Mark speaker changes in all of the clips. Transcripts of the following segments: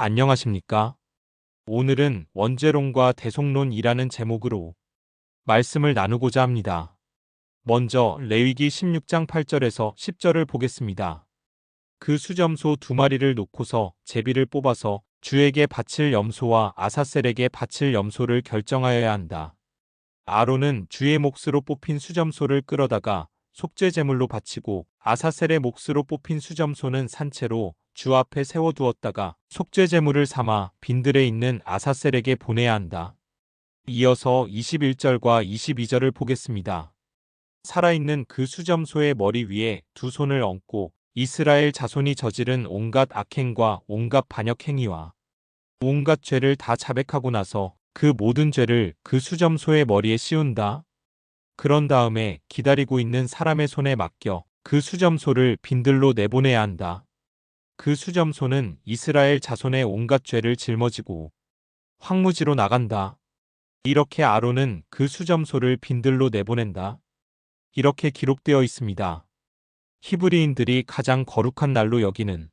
Speaker 1: 안녕하십니까? 오늘은 원죄론과 대속론이라는 제목으로 말씀을 나누고자 합니다. 먼저 레위기 16장 8절에서 10절을 보겠습니다. 그 수점소 두 마리를 놓고서 제비를 뽑아서 주에게 바칠 염소와 아사셀에게 바칠 염소를 결정하여야 한다. 아론은 주의 몫으로 뽑힌 수점소를 끌어다가 속죄제물로 바치고 아사셀의 몫으로 뽑힌 수점소는 산채로 주 앞에 세워두었다가 속죄제물을 삼아 빈들에 있는 아사셀에게 보내야 한다. 이어서 21절과 22절을 보겠습니다. 살아있는 그 수점소의 머리 위에 두 손을 얹고 이스라엘 자손이 저지른 온갖 악행과 온갖 반역행위와 온갖 죄를 다 자백하고 나서 그 모든 죄를 그 수점소의 머리에 씌운다. 그런 다음에 기다리고 있는 사람의 손에 맡겨 그 수점소를 빈들로 내보내야 한다. 그 수점소는 이스라엘 자손의 온갖 죄를 짊어지고 황무지로 나간다. 이렇게 아론은 그 수점소를 빈들로 내보낸다. 이렇게 기록되어 있습니다. 히브리인들이 가장 거룩한 날로 여기는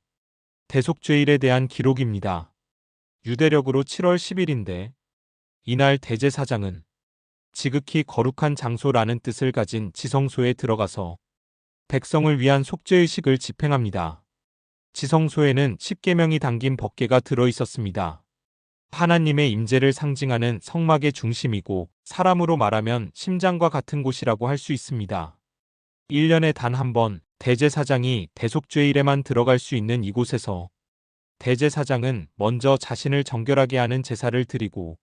Speaker 1: 대속죄일에 대한 기록입니다. 유대력으로 7월 10일인데 이날 대제사장은 지극히 거룩한 장소라는 뜻을 가진 지성소에 들어가서 백성을 위한 속죄의식을 집행합니다. 지성소에는 십계명이 담긴 법궤가 들어 있었습니다. 하나님의 임재를 상징하는 성막의 중심이고 사람으로 말하면 심장과 같은 곳이라고 할 수 있습니다. 1년에 단 한 번 대제사장이 대속죄일에만 들어갈 수 있는 이곳에서 대제사장은 먼저 자신을 정결하게 하는 제사를 드리고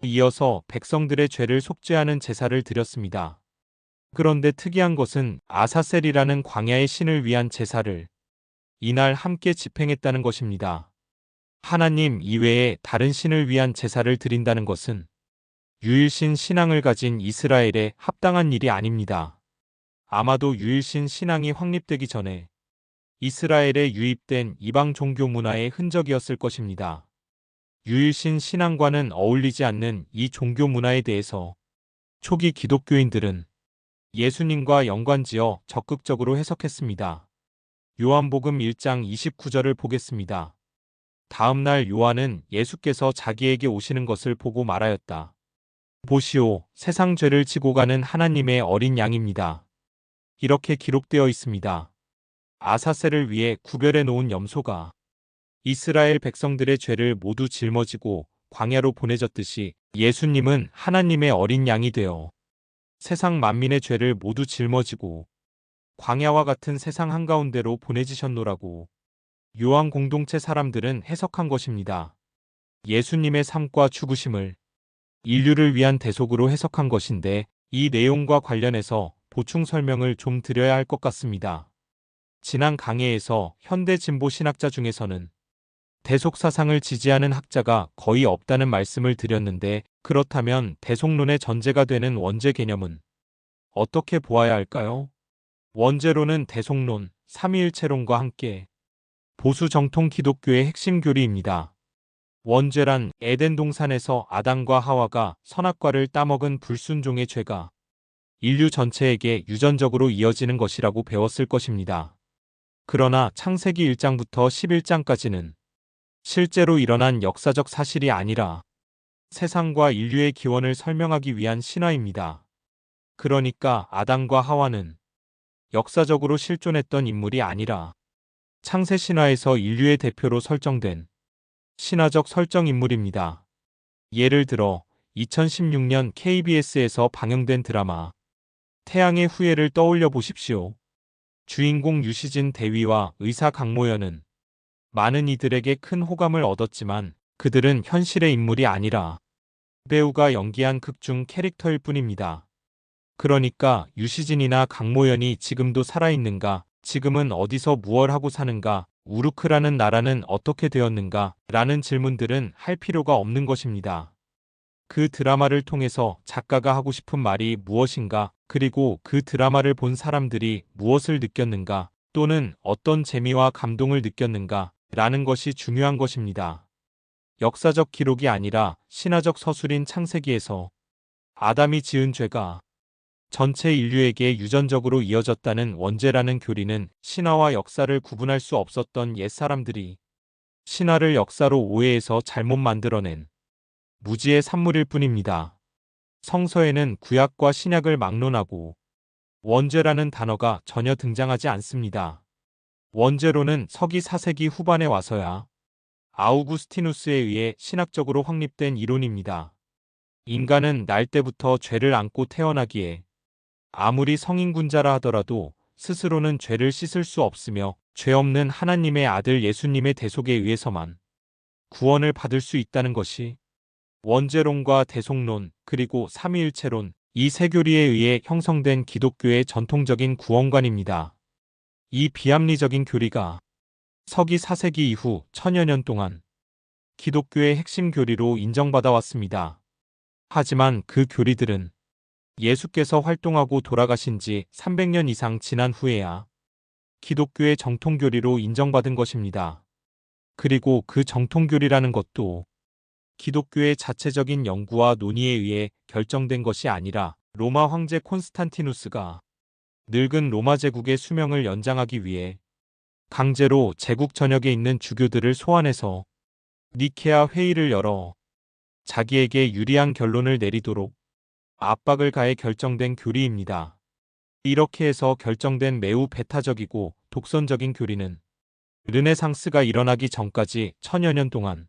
Speaker 1: 이어서 백성들의 죄를 속죄하는 제사를 드렸습니다. 그런데 특이한 것은 아사셀이라는 광야의 신을 위한 제사를 이날 함께 집행했다는 것입니다. 하나님 이외에 다른 신을 위한 제사를 드린다는 것은 유일신 신앙을 가진 이스라엘에 합당한 일이 아닙니다. 아마도 유일신 신앙이 확립되기 전에 이스라엘에 유입된 이방 종교 문화의 흔적이었을 것입니다. 유일신 신앙과는 어울리지 않는 이 종교 문화에 대해서 초기 기독교인들은 예수님과 연관지어 적극적으로 해석했습니다. 요한복음 1장 29절을 보겠습니다. 다음 날 요한은 예수께서 자기에게 오시는 것을 보고 말하였다. 보시오, 세상 죄를 지고 가는 하나님의 어린 양입니다. 이렇게 기록되어 있습니다. 아사셀을 위해 구별해 놓은 염소가 이스라엘 백성들의 죄를 모두 짊어지고 광야로 보내졌듯이 예수님은 하나님의 어린 양이 되어 세상 만민의 죄를 모두 짊어지고 광야와 같은 세상 한가운데로 보내지셨노라고 요한 공동체 사람들은 해석한 것입니다. 예수님의 삶과 죽으심을 인류를 위한 대속으로 해석한 것인데 이 내용과 관련해서 보충 설명을 좀 드려야 할 것 같습니다. 지난 강해에서 현대 진보 신학자 중에서는 대속 사상을 지지하는 학자가 거의 없다는 말씀을 드렸는데 그렇다면 대속론의 전제가 되는 원죄 개념은 어떻게 보아야 할까요? 원죄론은 대속론, 삼위일체론과 함께 보수 정통 기독교의 핵심 교리입니다. 원죄란 에덴 동산에서 아담과 하와가 선악과를 따먹은 불순종의 죄가 인류 전체에게 유전적으로 이어지는 것이라고 배웠을 것입니다. 그러나 창세기 1장부터 11장까지는 실제로 일어난 역사적 사실이 아니라 세상과 인류의 기원을 설명하기 위한 신화입니다. 그러니까 아담과 하와는 역사적으로 실존했던 인물이 아니라 창세 신화에서 인류의 대표로 설정된 신화적 설정 인물입니다. 예를 들어 2016년 KBS에서 방영된 드라마 태양의 후예를 떠올려 보십시오. 주인공 유시진 대위와 의사 강모연은 많은 이들에게 큰 호감을 얻었지만 그들은 현실의 인물이 아니라 배우가 연기한 극중 캐릭터일 뿐입니다. 그러니까 유시진이나 강모연이 지금도 살아있는가, 지금은 어디서 무얼 하고 사는가, 우르크라는 나라는 어떻게 되었는가 라는 질문들은 할 필요가 없는 것입니다. 그 드라마를 통해서 작가가 하고 싶은 말이 무엇인가, 그리고 그 드라마를 본 사람들이 무엇을 느꼈는가, 또는 어떤 재미와 감동을 느꼈는가 라는 것이 중요한 것입니다. 역사적 기록이 아니라 신화적 서술인 창세기에서 아담이 지은 죄가 전체 인류에게 유전적으로 이어졌다는 원죄라는 교리는 신화와 역사를 구분할 수 없었던 옛사람들이 신화를 역사로 오해해서 잘못 만들어낸 무지의 산물일 뿐입니다. 성서에는 구약과 신약을 막론하고 원죄라는 단어가 전혀 등장하지 않습니다. 원죄로는 서기 4세기 후반에 와서야 아우구스티누스에 의해 신학적으로 확립된 이론입니다. 인간은 날 때부터 죄를 안고 태어나기에 아무리 성인군자라 하더라도 스스로는 죄를 씻을 수 없으며 죄 없는 하나님의 아들 예수님의 대속에 의해서만 구원을 받을 수 있다는 것이 원죄론과 대속론 그리고 삼위일체론 이 세 교리에 의해 형성된 기독교의 전통적인 구원관입니다. 이 비합리적인 교리가 서기 4세기 이후 천여 년 동안 기독교의 핵심 교리로 인정받아 왔습니다. 하지만 그 교리들은 예수께서 활동하고 돌아가신 지 300년 이상 지난 후에야 기독교의 정통교리로 인정받은 것입니다. 그리고 그 정통교리라는 것도 기독교의 자체적인 연구와 논의에 의해 결정된 것이 아니라 로마 황제 콘스탄티누스가 늙은 로마 제국의 수명을 연장하기 위해 강제로 제국 전역에 있는 주교들을 소환해서 니케아 회의를 열어 자기에게 유리한 결론을 내리도록 압박을 가해 결정된 교리입니다. 이렇게 해서 결정된 매우 배타적이고 독선적인 교리는 르네상스가 일어나기 전까지 천여 년 동안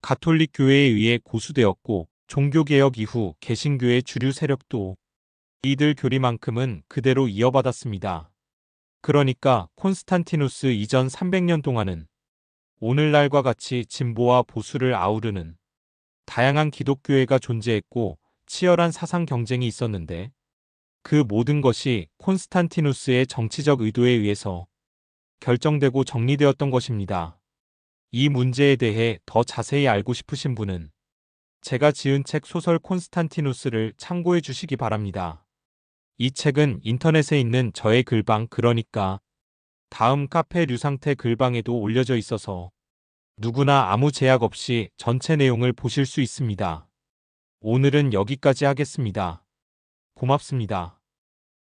Speaker 1: 가톨릭 교회에 의해 고수되었고 종교개혁 이후 개신교의 주류 세력도 이들 교리만큼은 그대로 이어받았습니다. 그러니까 콘스탄티누스 이전 300년 동안은 오늘날과 같이 진보와 보수를 아우르는 다양한 기독교회가 존재했고 치열한 사상 경쟁이 있었는데 그 모든 것이 콘스탄티누스의 정치적 의도에 의해서 결정되고 정리되었던 것입니다. 이 문제에 대해 더 자세히 알고 싶으신 분은 제가 지은 책 소설 콘스탄티누스를 참고해 주시기 바랍니다. 이 책은 인터넷에 있는 저의 글방 그러니까 다음 카페 류상태 글방에도 올려져 있어서 누구나 아무 제약 없이 전체 내용을 보실 수 있습니다. 오늘은 여기까지 하겠습니다. 고맙습니다.